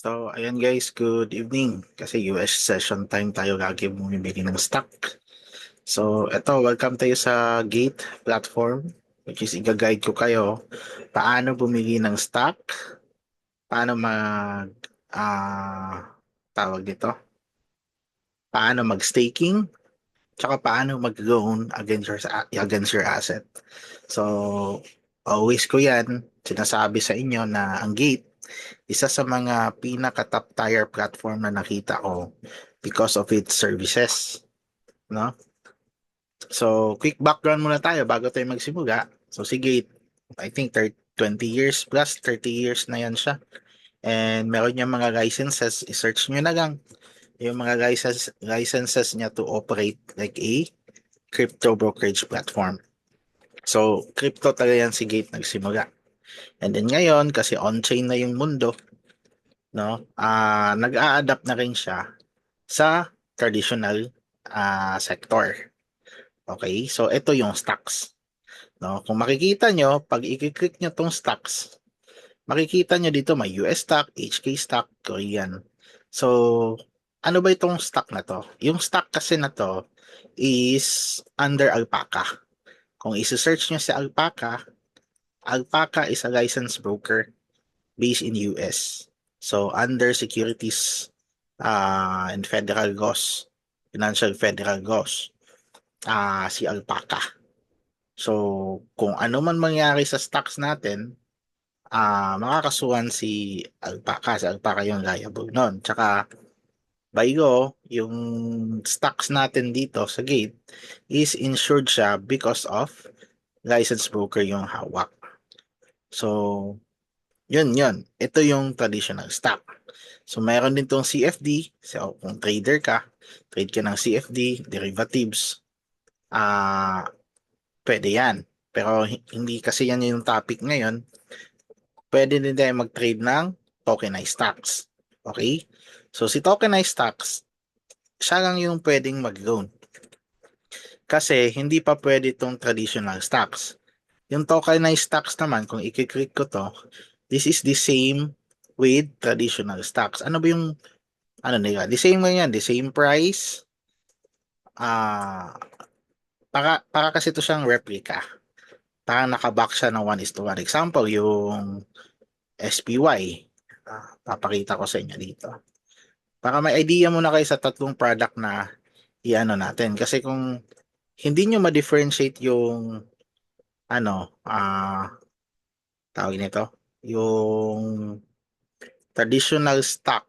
So, ayan guys, good evening. Kasi US session time tayo lagi bumibili ng stock. So, eto, welcome tayo sa Gate platform, which is i-guide ko kayo paano bumili ng stock, paano tawag dito, paano mag-staking, tsaka paano mag-loan against your asset. So, always ko yan, sinasabi sa inyo na ang Gate isa sa mga pinaka-top tier platform na nakita ko because of its services, no? So, quick background muna tayo bago tayo magsimula. So, si Gate, I think 20 years plus, 30 years na yan siya. And meron niya mga licenses, i-search nyo na lang yung mga licenses niya to operate like a crypto brokerage platform. So, crypto talaga yan si Gate nagsimula. And then ngayon, kasi on-chain na yung mundo, no? Nag-a-adapt na rin siya sa traditional sector. Okay? So ito yung stocks, no? Kung makikita nyo, pag i-click nyo tong stocks, makikita nyo dito may US stock, HK stock, Korean. So ano ba itong stock na to? Yung stock kasi na to is under Alpaca. Kung i-search nyo si Alpaca, Alpaca is a licensed broker based in US. So under securities and federal laws, financial federal laws, si Alpaca. So kung ano man mangyari sa stocks natin, makakasuhan si Alpaca. Si Alpaca yung liable nun. Tsaka by law, yung stocks natin dito sa Gate is insured siya because of licensed broker yung hawak. So, yun. Ito yung traditional stock. So, meron din tong CFD. So, kung trader ka, trade ka ng CFD, derivatives, pwede yan. Pero hindi kasi yan yung topic ngayon. Pwede din tayo mag-trade ng tokenized stocks. Okay? So, si tokenized stocks, siya lang yung pwedeng mag-loan. Kasi, hindi pa pwede itong traditional stocks. Yung tokenized stocks naman, kung i-click ko to, this is the same with traditional stocks. Ano ba yung ano nila? The same lang yan, the same price. Ah, para kasi ito siyang replica. Parang nakabox siya ng 1:1. Example, yung SPY. Papakita ko sa inyo dito. Para may idea muna kayo sa tatlong product na i-ano natin. Kasi kung hindi nyo ma-differentiate yung ano, tawag nito, yung traditional stock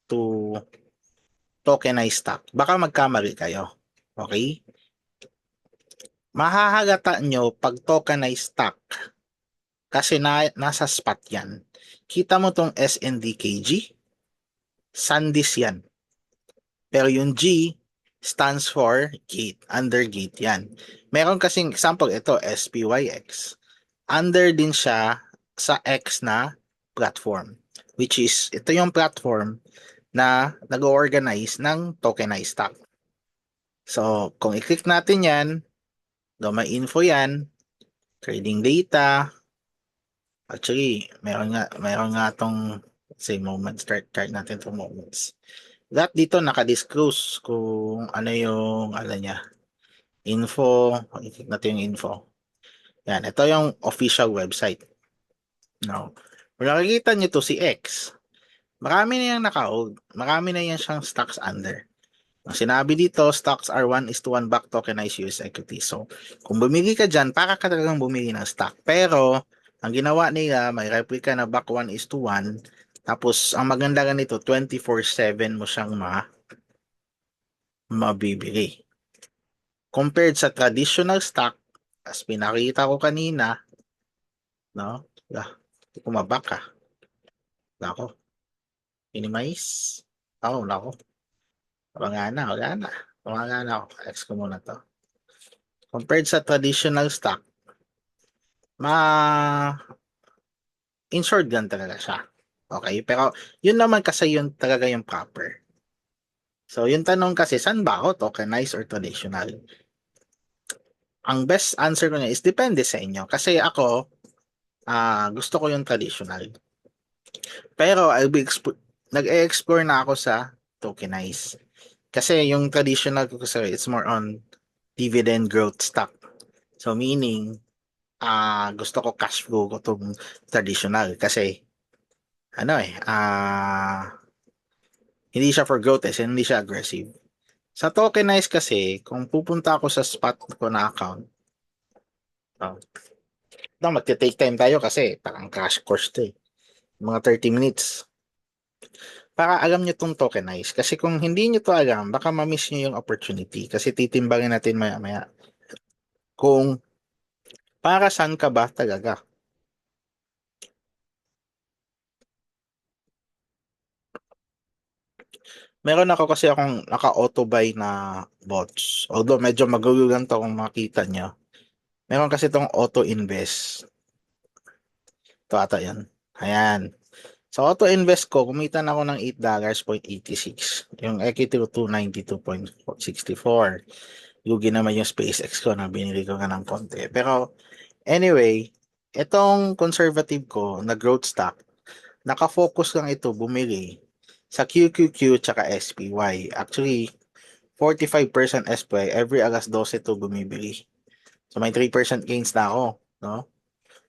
to tokenized stock, baka magkamali kayo. Okay? Mahahalata nyo pag tokenized stock kasi nasa spot yan. Kita mo tong SNDKG, SanDisk yan. Pero yung G stands for gate, under gate yan. Meron kasing example, ito, SPYX. Under din siya sa X na platform, which is, ito yung platform na nag-organize ng tokenized stock. So, kung i-click natin yan, may info yan, trading data. Actually, meron nga tong say moments, start natin itong moments. Lahat dito naka-disclose kung ano yung ano niya, info, i-click natin yung info. Yan, ito yung official website. No. Kung nakikita nyo to si X, marami na yung naka-hold, marami na yan siyang stocks under. Ang sinabi dito, stocks are 1:1 back tokenized US equity. So, kung bumili ka dyan, para ka talagang bumili ng stock. Pero, ang ginawa nila, may replica na back 1:1. Tapos, ang maganda ganito, 24/7 mo siyang mabibili. Compared sa traditional stock, as pinakita ko kanina, no? Kumabak ka. Nako, minimize. Oh, nako. Wala na. Wala na ako. X ko muna to. Compared sa traditional stock, insured gun talaga siya. Okay? Pero yun naman kasi yun talaga yung proper. So yung tanong kasi, saan ba ako? Tokenized or traditional? Ang best answer ko niya is depende sa inyo. Kasi ako, gusto ko yung traditional. Pero nag-e-explore na ako sa tokenize. Kasi yung traditional ko kasi it's more on dividend growth stock. So meaning, gusto ko cash flow ko tong traditional kasi ano hindi siya for growth hindi siya aggressive. Sa tokenize kasi, kung pupunta ako sa spot ko na account, oh, magte-take time tayo kasi parang crash course to eh. Mga 30 minutes. Para alam nyo tong tokenize. Kasi kung hindi nyo to alam, baka ma-miss nyo yung opportunity. Kasi titimbangin natin maya-maya kung para saan ka ba talaga. Meron ako kasi akong naka-auto buy na bots. Although medyo magulo lang to kung makita nyo. Meron kasi tong auto invest. Ito ata yan. Ayan. Sa auto invest ko, kumita na ako ng $8.86. Yung equity ko 292.64. Lugi naman yung SpaceX ko na binili ko nga ng konti. Pero anyway, itong conservative ko na growth stock, nakafocus lang ito bumili sa QQQ tsaka SPY. Actually, 45% SPY, every alas 12 ito bumibili. So may 3% gains na ako, no?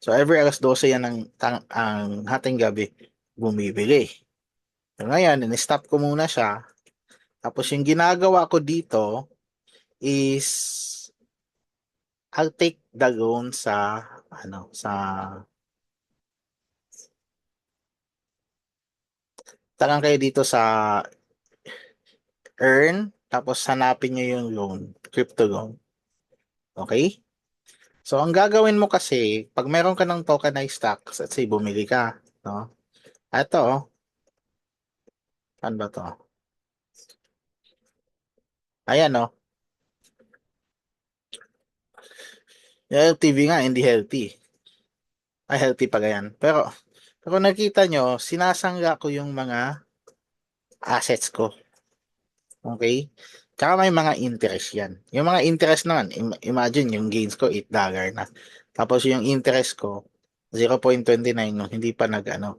So every alas 12 yan ang hating gabi bumibili. So ngayon, in-stop ko muna siya. Tapos yung ginagawa ko dito is I'll take the loan sa sa talang kayo dito sa earn tapos hanapin nyo yung loan, crypto loan. Okay? So ang gagawin mo kasi pag meron ka ng tokenized stocks, let's say bumili ka, no? Ito, ano ba to? Ayan, no? Yung LTV nga hindi healthy. Ay healthy pa yan. Pero nakita nyo, sinasangga ko yung mga assets ko. Okay? Tsaka may mga interest yan. Yung mga interest naman, imagine yung gains ko $8 na. Tapos yung interest ko 0.29 no, hindi pa diba?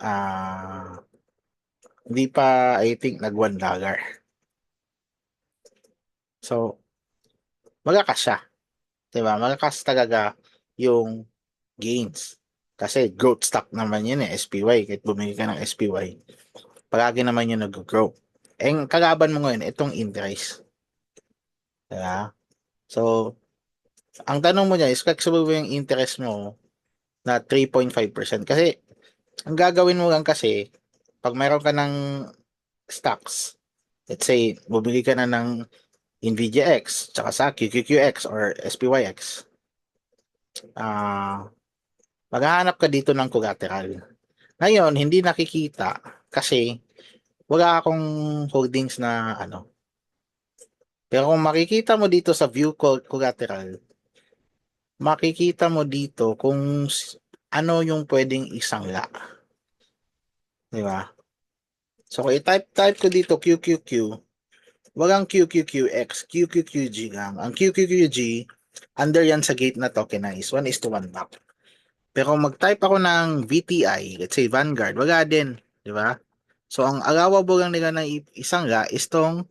Ah, hindi pa I think nag $1. So, magakas siya, 'di ba? Magakas talaga yung gains. Kasi growth stock naman yun SPY. Kahit bumili ka ng SPY, palagi naman yun nag-grow. Eh, kalaban mo ngayon, itong interest. Diba? So, ang tanong mo niya is flexible ba yung interest mo na 3.5%? Kasi, ang gagawin mo lang kasi, pag mayroon ka ng stocks, let's say, bumili ka na ng NVIDIA X, tsaka sa QQQX or SPYX, ah, maghahanap ka dito ng collateral. Ngayon, hindi nakikita kasi wala akong holdings na Pero kung makikita mo dito sa view collateral, makikita mo dito kung ano yung pwedeng isangla. Di ba? So, kung i-type ko dito QQQ, walang QQQX, QQQG lang. Ang QQQG, under yan sa gate na tokenize. 1:1 back. Pero kung mag-type ako ng VTI, let's say Vanguard, wala din. Di ba? So, ang allowable lang nila na isangla is tong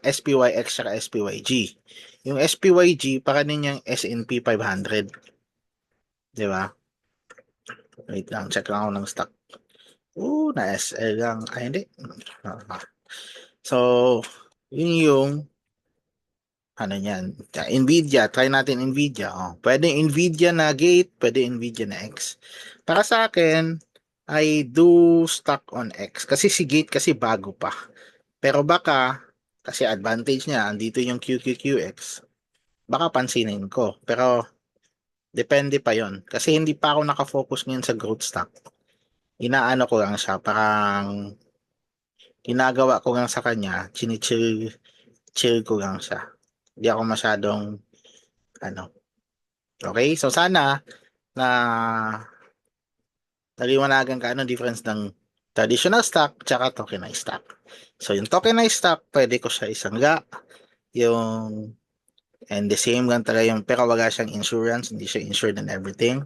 SPYX at SPYG. Yung SPYG, para ninyang S&P 500. Di ba? Wait lang, check lang ako ng stock. Na SL lang. Ay, hindi. Ah. So, yun yung niyan. Nvidia, try natin Nvidia. Oh. Pwede Nvidia na gate, pwede Nvidia na X. Para sa akin, I do stock on X. Kasi si gate kasi bago pa. Pero baka, kasi advantage niya, andito yung QQQX, baka pansinin ko. Pero, depende pa yon. Kasi hindi pa ako nakafocus ngayon sa growth stock. Inaano ko lang siya, parang ginagawa ko lang sa kanya, chill ko lang siya. Hindi ako masyadong, ano. Okay? So, sana, na naliwanagan ka anong difference ng traditional stock tsaka tokenized stock. So, yung tokenized stock, pwede ko siya isangga. Yung, and the same lang talaga yung, pero wala siyang insurance, hindi siya insured and everything.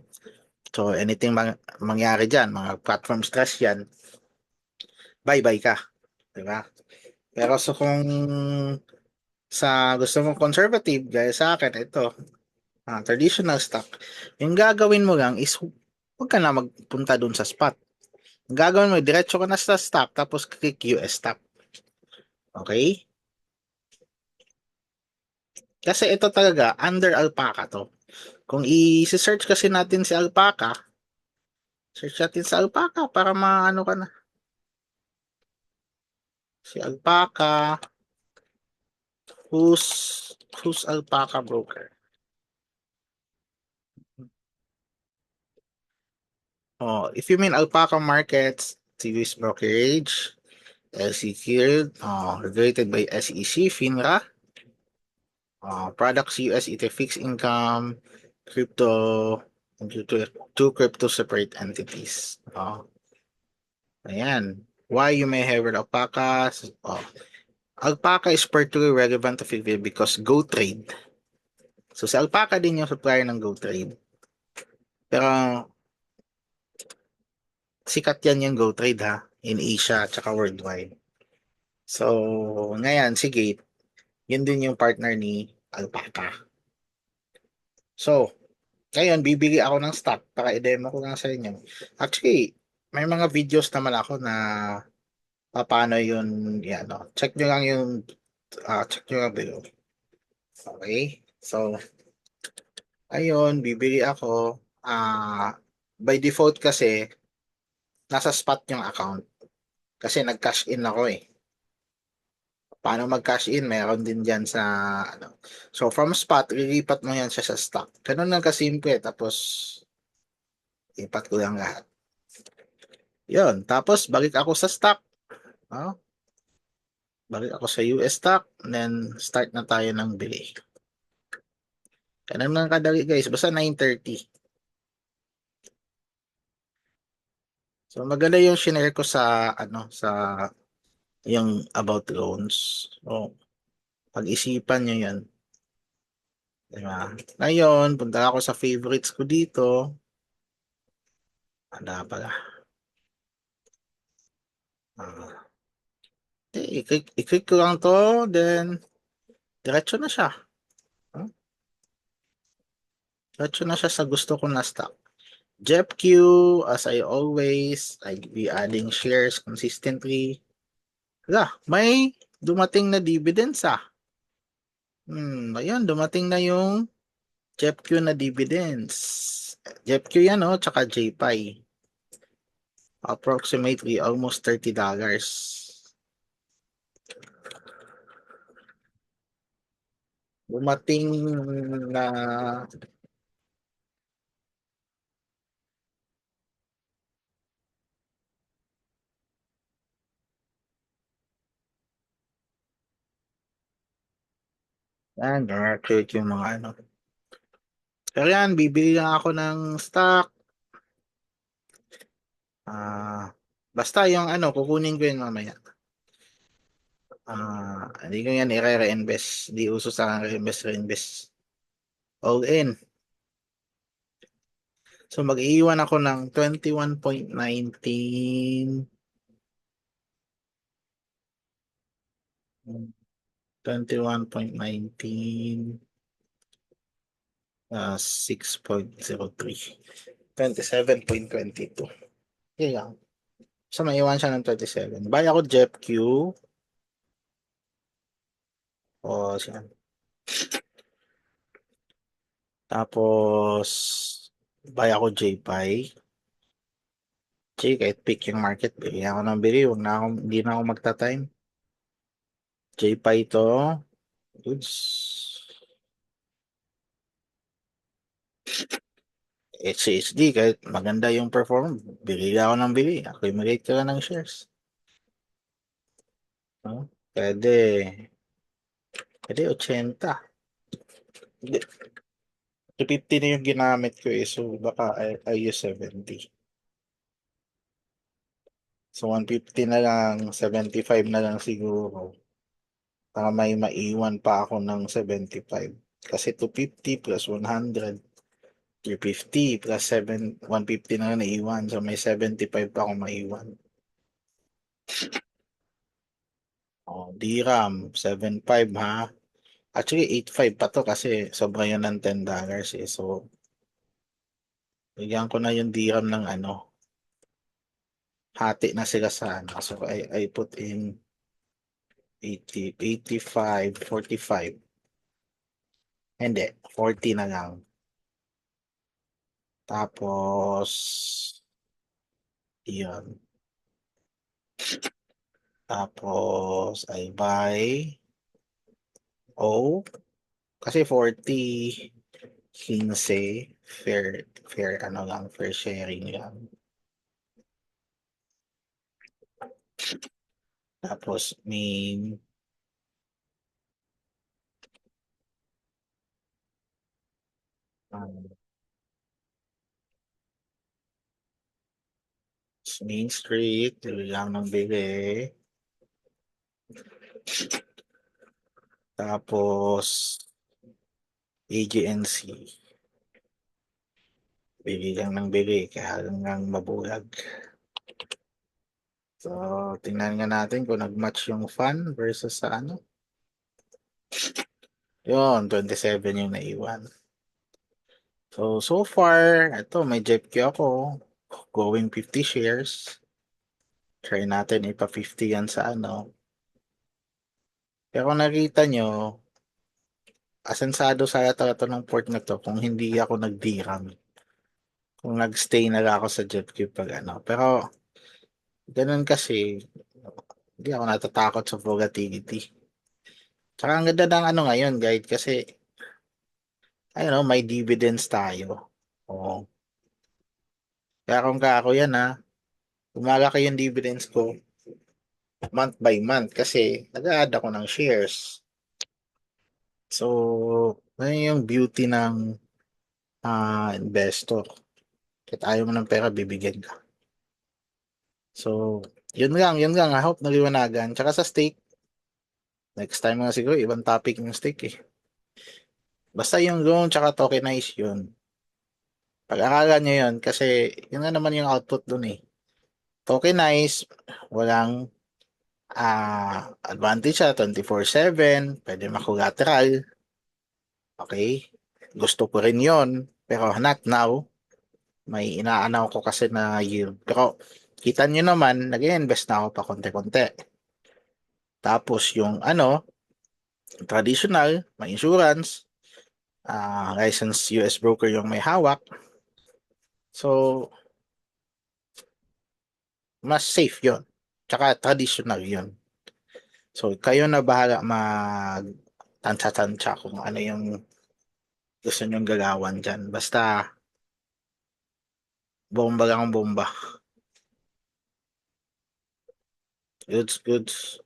So anything mangyari dyan, mga platform stress yan, bye-bye ka. Diba? Pero so kung sa gusto mong conservative, gaya sa akin, ito, traditional stock, yung gagawin mo lang is huwag ka na magpunta dun sa spot. Ang gagawin mo, diretso ka na sa stock, tapos click US stock. Okay? Kasi ito talaga, under alpaca to. Kung i-search kasi natin si alpaca, search natin sa alpaca para maano ka na. Si alpaca, who's alpaca broker? Oh, if you mean alpaca markets, TV's brokerage, LC Cleared, regulated by SEC, FINRA, products US, either fixed income, crypto, two crypto separate entities. Ayan. Why you may have an alpaca? Alpaca is particularly relevant to Philippines because GoTrade. So si alpaca din yung supplier ng GoTrade. Pero sikat yan yung GoTrade ha, in Asia at saka worldwide. So ngayon, sige, yun din yung partner ni Alpaca. So, ngayon, bibili ako ng stock para i-demo ko lang sa inyo. Actually, may mga videos naman ako na paano yun, yan, no? Check nyo lang below. Okay? So, ayun, bibili ako. By default kasi, nasa spot yung account. Kasi nag-cash in ako eh. Paano mag-cash in? Meron din dyan sa, ano. So, from spot, lilipat mo yan siya sa stock. Ganun lang kasimple. Tapos, lipat ko lang lahat. Yun. Tapos, balik ako sa stock. Oh, balik ako sa US stock. And then, start na tayo ng bili. Ganun lang kadali guys. Basta 9:30. So, maganda yung shinare ko sa, ano, sa yung about loans. So, pag-isipan nyo yan. Diba? Ngayon, punta ako sa favorites ko dito. Ano pala? Ah, i-click ko lang to, then diretso na siya. Huh? Diretso na siya sa gusto ko na stock. JEPQ, as I always, I be adding shares consistently. Wala, may dumating na dividends ah. Ayun, dumating na yung JEPQ na dividends. JEPQ yan oh, tsaka JPY. Approximately almost $30. Dumating na yan, create yung mga ano. Pero yan, bibili lang ako ng stock. Basta yung ano, kukunin ko yun mamaya. Hindi ko yan i-reinvest. Di uso sa akin reinvest. All in. So mag-iiwan ako ng 21.19, 21.19, 6.03, 27.22. Yan lang. So maiwan siya ng 27. Buy ako JEPQ. O siya. Tapos buy ako JPY. Kahit pick yung market, bili ako ng bili. Hindi na ako magta-time. JPY to. Goods. HCHD, kahit maganda yung performance, bili ako ng bili. Accumulate ka lang ng shares. No? Pwede. Pwede 80. Hindi. 250 na yung ginamit ko eh. So, baka I use 70. So, 150 na lang, 75 na lang siguro. Para may maiwan pa ako ng 75. Kasi 250 plus 100. 350 plus 150 na naiwan. So may 75 pa akong maiwan. Oh, DRAM, 7.5 ha. Actually, 8.5 pa to kasi sobra yun ng $10 eh. So, bigyan ko na yung DRAM ng ano, hati na sila sa ano. So, I put in 80, 85, 45. Hindi, 40 na lang. Tapos, yun. Tapos, I buy O. Kasi 40, 15, fair ano lang, fair sharing lang. Tapos, main, um, Main Street, bili lang ng bili. Tapos, AGNC, bili lang ng bili, kaya hanggang mabulag. So, tingnan nga natin kung nag-match yung fan versus sa ano. Yun, 27 yung naiwan. So far, ito, may JEPQ ako. Going 50 shares. Try natin ipa 50 yan sa ano. Pero kung nakita nyo, asensado sa ito ng port na to kung hindi ako nag-DRAM. Kung nag-stay na lang ako sa JEPQ pag ano. Pero, ganun kasi, hindi ako natatakot sa volatility. Tsaka ang ganda ng ano ngayon, guide, kasi, ayun know, may dividends tayo. Oo. Kaya kung kako yan ha, umalaki yung dividends ko month by month kasi nag-add ako ng shares. So, ayun yung beauty ng investor. Kahit ayaw mo ng pera, bibigyan ka. So, yun lang. I hope naliwanagan. Tsaka sa stake, next time nga siguro, ibang topic yung stake eh. Basta yung loan tsaka tokenize yun. Pag-aralan nyo yun kasi yun nga naman yung output dun eh. Tokenize, walang advantage siya 24/7, pwede makulateral. Okay? Gusto ko rin yon pero not now. May inaanaw ko kasi na yield. Pero kita nyo naman, nag-invest na ako pa konti-konti. Tapos yung ano, traditional, may insurance, licensed US broker yung may hawak. So, mas safe yon. Tsaka traditional yon. So, kayo na bahala mag tansya-tansya kung ano yung gusto nyong galawan dyan. Basta, bomba lang ang bomba. Goods, goods.